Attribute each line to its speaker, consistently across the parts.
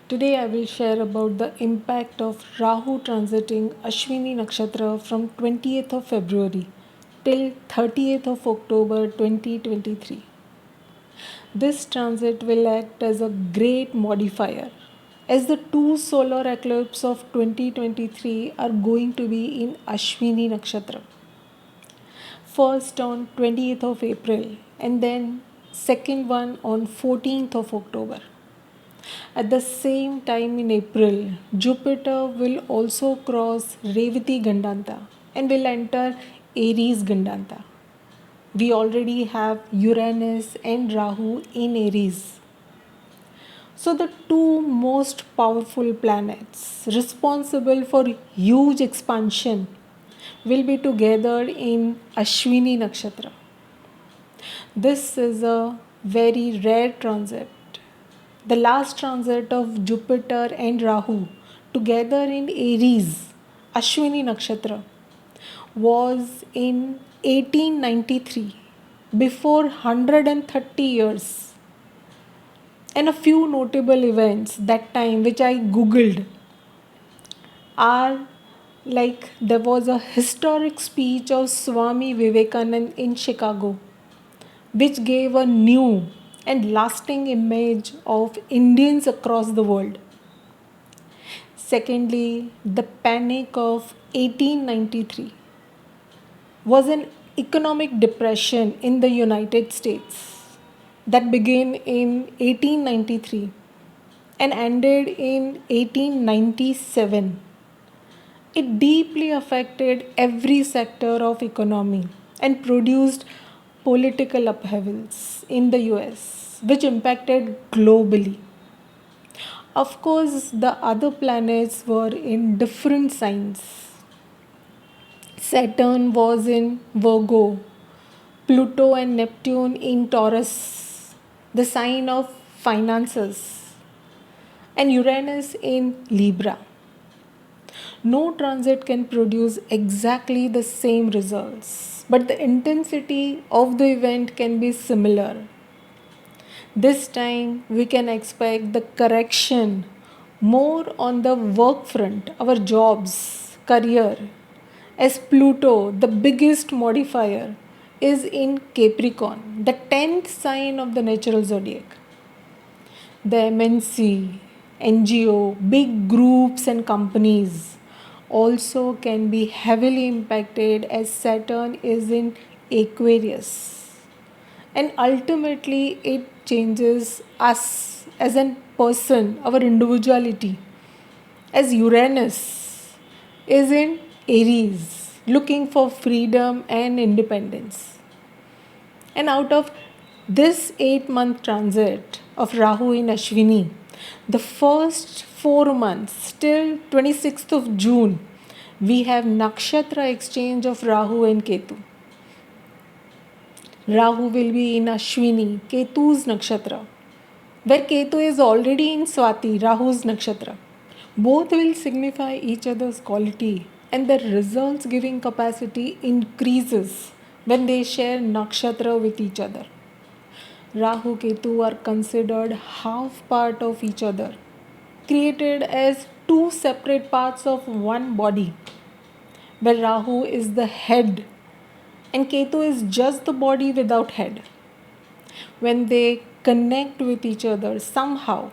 Speaker 1: Today I will share about the impact of Rahu transiting Ashwini Nakshatra from 20th of February till 30th of October 2023. This transit will act as a great modifier as the two solar eclipses of 2023 are going to be in Ashwini Nakshatra. First on 20th of April and then second one on 14th of October. At the same time in April, Jupiter will also cross Revati Gandanta and will enter Aries Gandanta. We already have Uranus and Rahu in Aries. So, the two most powerful planets responsible for huge expansion will be together in Ashwini Nakshatra. This is a very rare transit. The last transit of Jupiter and Rahu together in Aries, Ashwini Nakshatra, was in 1893, before 130 years. And a few notable events that time which I googled are like there was a historic speech of Swami Vivekananda in Chicago which gave a new and lasting image of Indians across the world. Secondly, the panic of 1893 was an economic depression in the United States that began in 1893 and ended in 1897. It deeply affected every sector of economy and produced political upheavals in the US, which impacted globally. Of course, the other planets were in different signs. Saturn was in Virgo, Pluto and Neptune in Taurus, the sign of finances, and Uranus in Libra. No transit can produce exactly the same results, but the intensity of the event can be similar. This time we can expect the correction more on the work front, our jobs, career, as Pluto, the biggest modifier, is in Capricorn, the 10th sign of the natural zodiac. The MNC, NGO, big groups and companies also can be heavily impacted as Saturn is in Aquarius. And ultimately, it changes us as a person, our individuality, as Uranus is in Aries, looking for freedom and independence. And out of this 8-month transit of Rahu in Ashwini, the first 4 months till 26th of June, we have nakshatra exchange of Rahu and Ketu. Rahu will be in Ashwini, Ketu's nakshatra, where Ketu is already in Swati, Rahu's nakshatra. Both will signify each other's quality and the results giving capacity increases when they share nakshatra with each other. Rahu Ketu are considered half part of each other, created as two separate parts of one body, where Rahu is the head and Ketu is just the body without head. When they connect with each other somehow,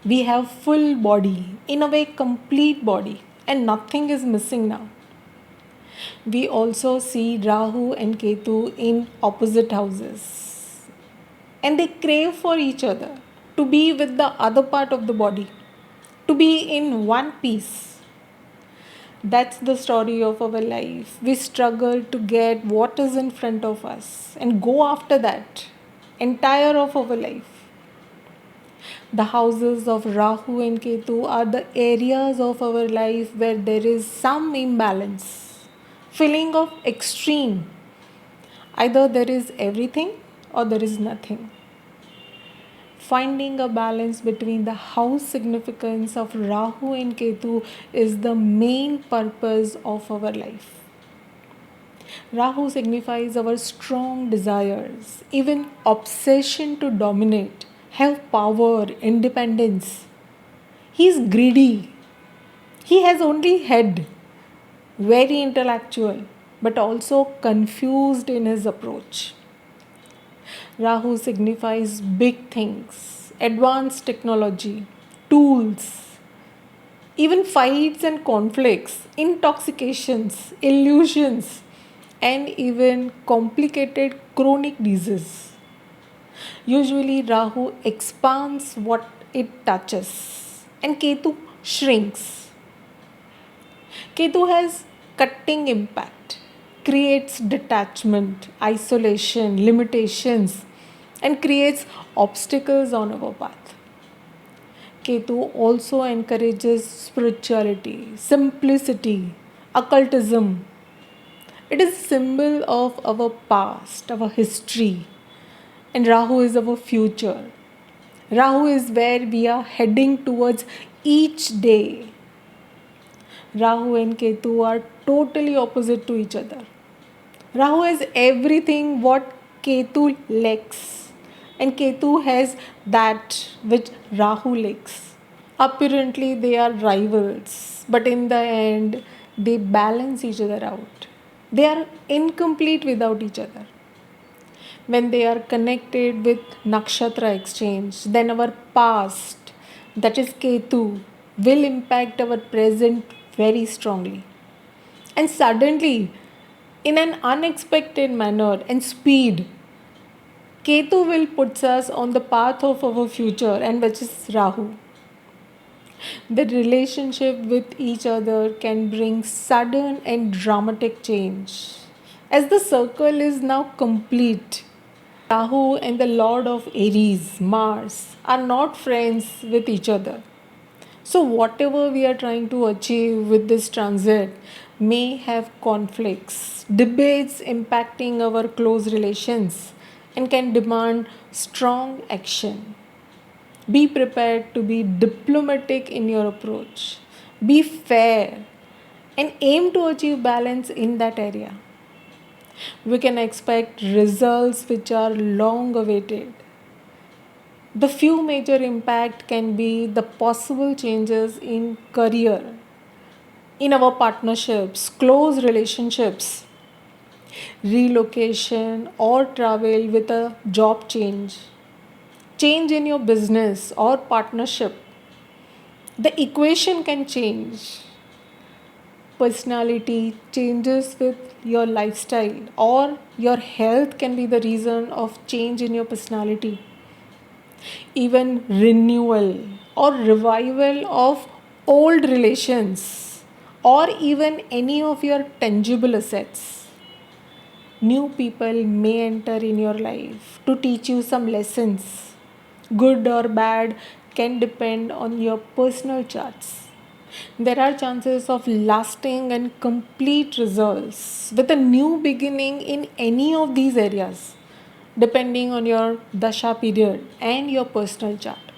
Speaker 1: we have full body, in a way complete body, and nothing is missing now. We also see Rahu and Ketu in opposite houses, and they crave for each other, to be with the other part of the body, to be in one piece. That's the story of our life. We struggle to get what is in front of us and go after that entire of our life. The houses of Rahu and Ketu are the areas of our life where there is some imbalance, feeling of extreme. Either there is everything or there is nothing. Finding a balance between the house significance of Rahu and Ketu is the main purpose of our life. Rahu signifies our strong desires, even obsession to dominate, have power, independence. He is greedy. He has only head, very intellectual, but also confused in his approach. Rahu signifies big things, advanced technology, tools, even fights and conflicts, intoxications, illusions, and even complicated chronic disease. Usually, Rahu expands what it touches, and Ketu shrinks. Ketu has cutting impact, creates detachment, isolation, limitations, and creates obstacles on our path. Ketu also encourages spirituality, simplicity, occultism. It is a symbol of our past, our history, and Rahu is our future. Rahu is where we are heading towards each day. Rahu and Ketu are totally opposite to each other. Rahu has everything what Ketu lacks, and Ketu has that which Rahu lacks. Apparently, they are rivals, but in the end, they balance each other out. They are incomplete without each other. When they are connected with nakshatra exchange, then our past, that is Ketu, will impact our present very strongly. And suddenly, in an unexpected manner and speed, Ketu will put us on the path of our future, and which is Rahu. The relationship with each other can bring sudden and dramatic change. As the circle is now complete, Rahu and the Lord of Aries, Mars, are not friends with each other. So, whatever we are trying to achieve with this transit may have conflicts, debates impacting our close relations, and can demand strong action. Be prepared to be diplomatic in your approach. Be fair and aim to achieve balance in that area. We can expect results which are long awaited. The few major impact can be the possible changes in career, in our partnerships, close relationships, relocation or travel with a job change, change in your business or partnership. The equation can change. Personality changes with your lifestyle, or your health can be the reason of change in your personality. Even renewal or revival of old relations, or even any of your tangible assets. New people may enter in your life to teach you some lessons. Good or bad can depend on your personal charts. There are chances of lasting and complete results with a new beginning in any of these areas, depending on your dasha period and your personal chart.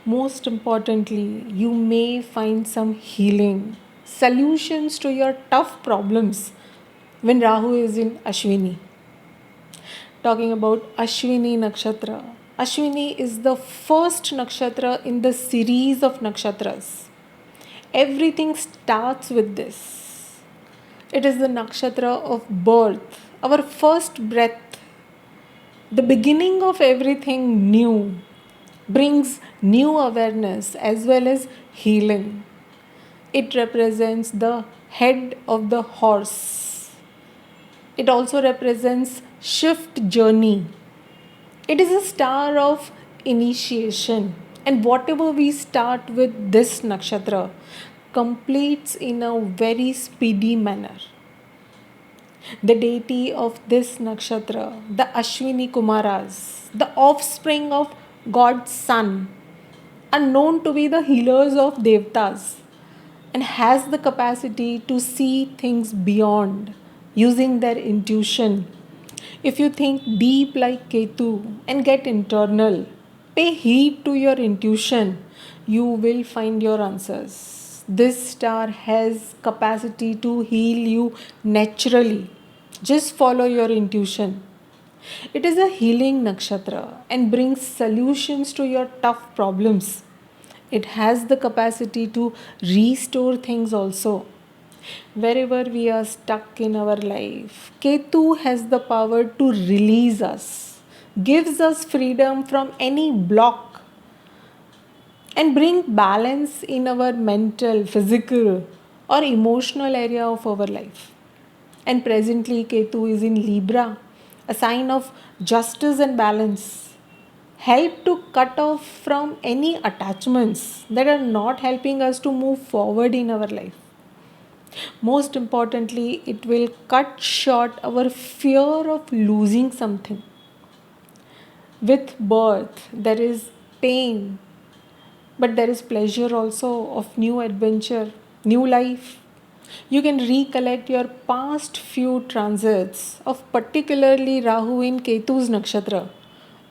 Speaker 1: Most importantly, you may find some healing, solutions to your tough problems when Rahu is in Ashwini. Talking about Ashwini Nakshatra. Ashwini is the first nakshatra in the series of nakshatras. Everything starts with this. It is the nakshatra of birth, our first breath, the beginning of everything new, brings new awareness as well as healing. It represents the head of the horse. It also represents shift journey. It is a star of initiation, and whatever we start with this nakshatra completes in a very speedy manner. The deity of this nakshatra, the Ashwini Kumaras, the offspring of God's son, are known to be the healers of devtas and has the capacity to see things beyond using their intuition. If you think deep like Ketu and get internal, pay heed to your intuition, you will find your answers. This star has capacity to heal you naturally. Just follow your intuition. It is a healing nakshatra and brings solutions to your tough problems. It has the capacity to restore things also. Wherever we are stuck in our life, Ketu has the power to release us, gives us freedom from any block, and bring balance in our mental, physical, or emotional area of our life. And presently, Ketu is in Libra, a sign of justice and balance. Help to cut off from any attachments that are not helping us to move forward in our life. Most importantly, it will cut short our fear of losing something. With birth, there is pain, but there is pleasure also of new adventure, new life. You can recollect your past few transits of particularly Rahu in Ketu's nakshatra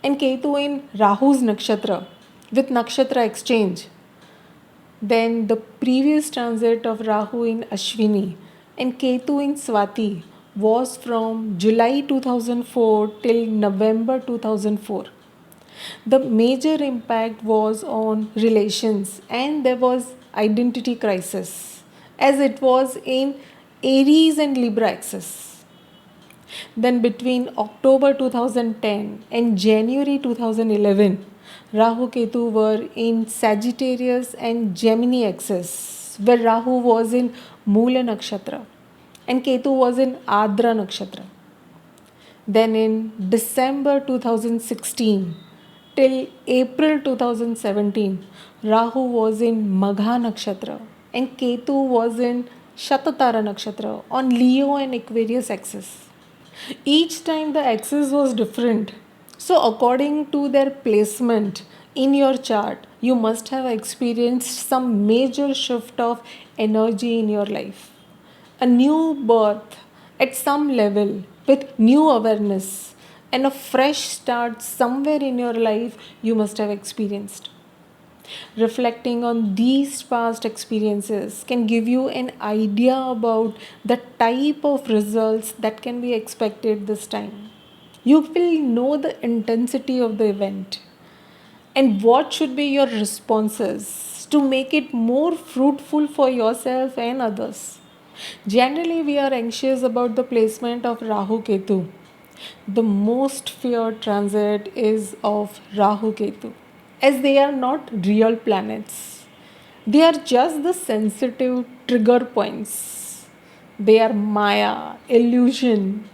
Speaker 1: and Ketu in Rahu's nakshatra with nakshatra exchange. Then the previous transit of Rahu in Ashwini and Ketu in Swati was from July 2004 till November 2004. The major impact was on relations and there was identity crisis as it was in Aries and Libra axis. Then between October 2010 and January 2011, Rahu Ketu were in Sagittarius and Gemini axis, where Rahu was in Mula Nakshatra and Ketu was in Adra Nakshatra. Then in December 2016 till April 2017, Rahu was in Magha Nakshatra and Ketu was in Shatatara Nakshatra on Leo and Aquarius axis. Each time the axis was different. So, according to their placement in your chart, you must have experienced some major shift of energy in your life. A new birth at some level with new awareness and a fresh start somewhere in your life you must have experienced. Reflecting on these past experiences can give you an idea about the type of results that can be expected this time. You will know the intensity of the event and what should be your responses to make it more fruitful for yourself and others. Generally, we are anxious about the placement of Rahu Ketu. The most feared transit is of Rahu Ketu, as they are not real planets. They are just the sensitive trigger points. They are Maya, illusion,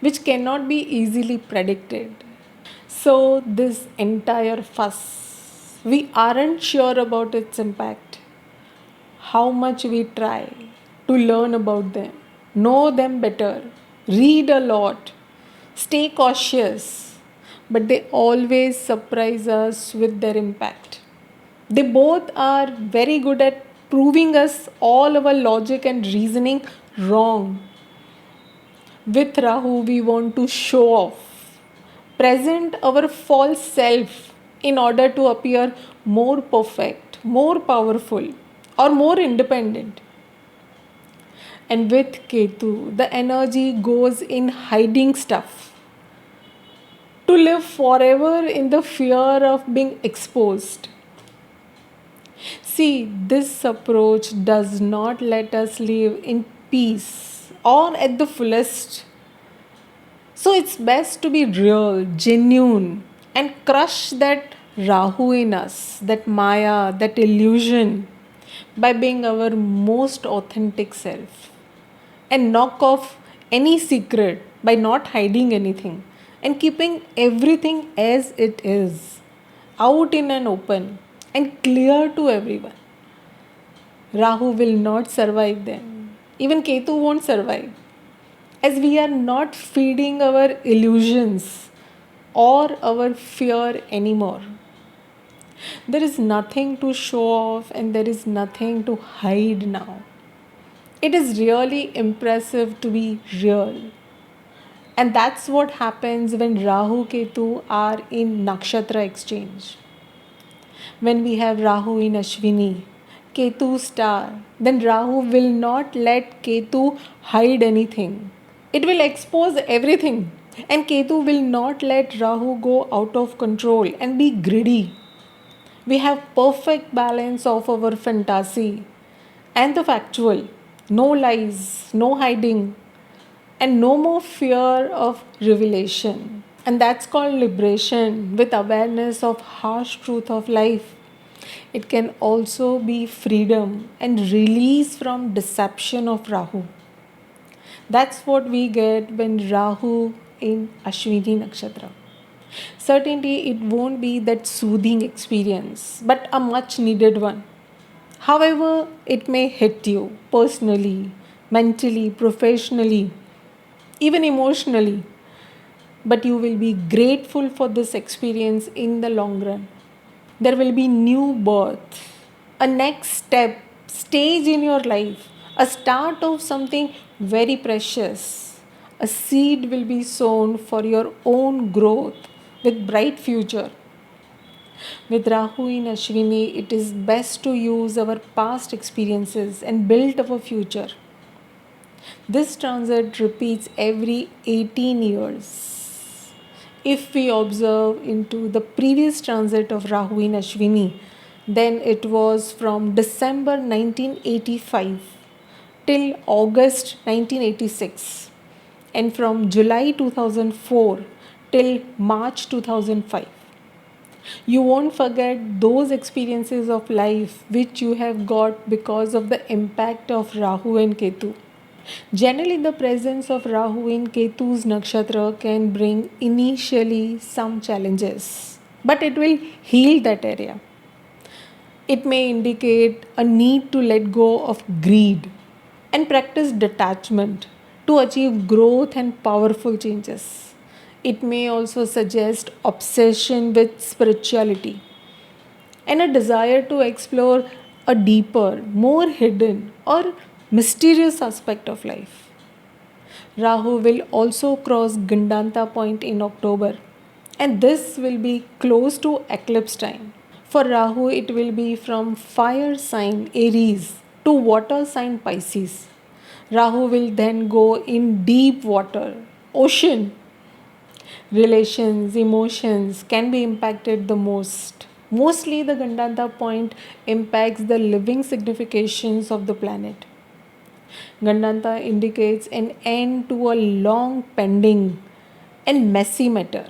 Speaker 1: which cannot be easily predicted. So, this entire fuss, we aren't sure about its impact. How much we try to learn about them, know them better, read a lot, stay cautious, but they always surprise us with their impact. They both are very good at proving us all our logic and reasoning wrong. With Rahu, we want to show off, present our false self in order to appear more perfect, more powerful, or more independent. And with Ketu, the energy goes in hiding stuff to live forever in the fear of being exposed. See, this approach does not let us live in peace or at the fullest. So it's best to be real, genuine, and crush that Rahu in us, that Maya, that illusion, by being our most authentic self. And knock off any secret by not hiding anything and keeping everything as it is, out in an open and clear to everyone. Rahu will not survive them. Even Ketu won't survive. As we are not feeding our illusions or our fear anymore. There is nothing to show off and there is nothing to hide now. It is really impressive to be real. And that's what happens when Rahu Ketu are in Nakshatra exchange. When we have Rahu in Ashwini, Ketu star, then Rahu will not let Ketu hide anything. It will expose everything. And Ketu will not let Rahu go out of control and be greedy. We have perfect balance of our fantasy and the factual. No lies, no hiding, and no more fear of revelation. And that's called liberation with awareness of harsh truth of life. It can also be freedom and release from deception of Rahu. That's what we get when Rahu in Ashwini Nakshatra. Certainly, it won't be that soothing experience, but a much needed one. However, it may hit you personally, mentally, professionally, even emotionally, but you will be grateful for this experience in the long run. There will be new birth, a next step, stage in your life, a start of something very precious. A seed will be sown for your own growth with bright future. With Rahu in Ashwini, it is best to use our past experiences and build our future. This transit repeats every 18 years. If we observe into the previous transit of Rahu in Ashwini, then it was from December 1985 till August 1986, and from July 2004 till March 2005. You won't forget those experiences of life which you have got because of the impact of Rahu and Ketu. Generally, the presence of Rahu in Ketu's nakshatra can bring initially some challenges, but it will heal that area. It may indicate a need to let go of greed and practice detachment to achieve growth and powerful changes. It may also suggest obsession with spirituality and a desire to explore a deeper, more hidden, or mysterious aspect of life. Rahu will also cross Gandanta point in October, and this will be close to eclipse time. For Rahu, it will be from fire sign Aries to water sign Pisces. Rahu will then go in deep water, ocean. Relations, emotions can be impacted the most. Mostly, the Gandanta point impacts the living significations of the planet. Gandanta indicates an end to a long pending and messy matter.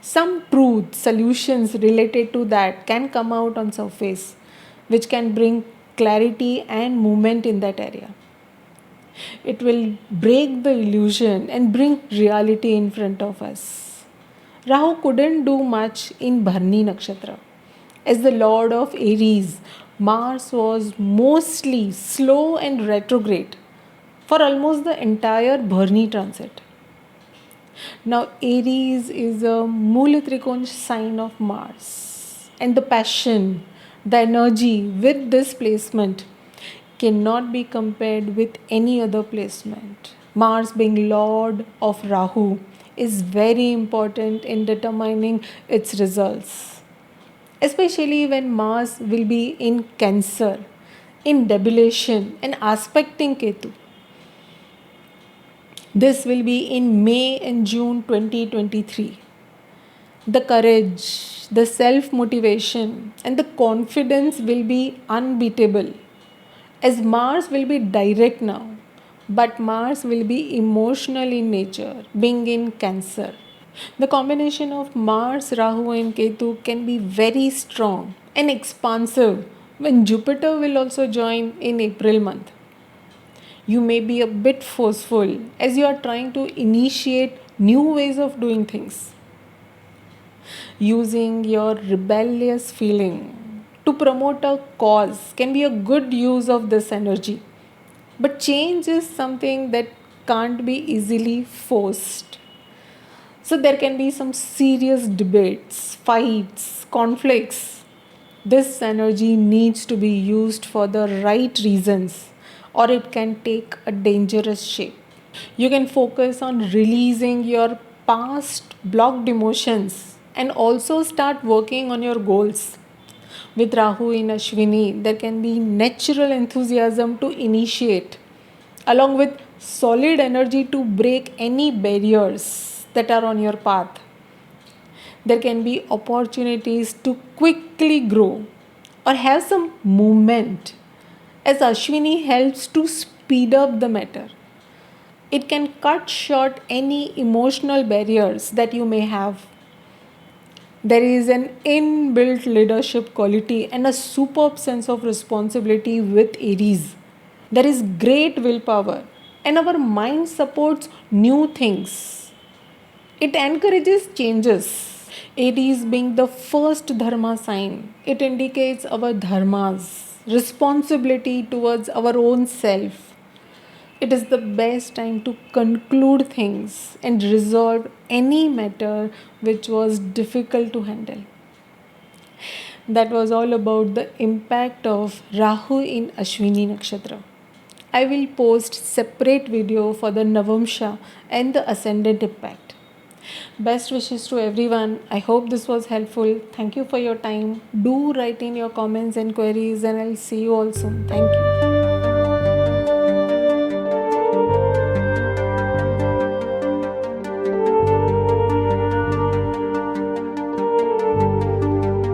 Speaker 1: Some truth solutions related to that can come out on surface, which can bring clarity and movement in that area. It will break the illusion and bring reality in front of us. Rahu couldn't do much in Bharni Nakshatra. As the lord of Aries, Mars was mostly slow and retrograde for almost the entire Bharni transit. Now, Aries is a Mulatrikon sign of Mars, and the passion, the energy with this placement cannot be compared with any other placement. Mars, being Lord of Rahu, is very important in determining its results, especially when Mars will be in Cancer, in debulation, and aspecting Ketu. This will be in May and June 2023. The courage, the self motivation, and the confidence will be unbeatable, as Mars will be direct now, but Mars will be emotional in nature, being in Cancer. The combination of Mars, Rahu, and Ketu can be very strong and expansive when Jupiter will also join in April month. You may be a bit forceful as you are trying to initiate new ways of doing things. Using your rebellious feeling to promote a cause can be a good use of this energy. But change is something that can't be easily forced. So there can be some serious debates, fights, conflicts. This energy needs to be used for the right reasons, or it can take a dangerous shape. You can focus on releasing your past blocked emotions and also start working on your goals. With Rahu in Ashwini, there can be natural enthusiasm to initiate, along with solid energy to break any barriers. that are on your path. There can be opportunities to quickly grow or have some movement, as Ashwini helps to speed up the matter. It can cut short any emotional barriers that you may have. There is an inbuilt leadership quality and a superb sense of responsibility with Aries. There is great willpower, and our mind supports new things. It encourages changes. Aries being the first dharma sign, it indicates our dharmas, responsibility towards our own self. It is the best time to conclude things and resolve any matter which was difficult to handle. That was all about the impact of Rahu in Ashwini Nakshatra. I will post separate video for the Navamsha and the ascendant impact. Best wishes to everyone. I hope this was helpful. Thank you for your time. Do write in your comments and queries, and I'll see you all soon. Thank you.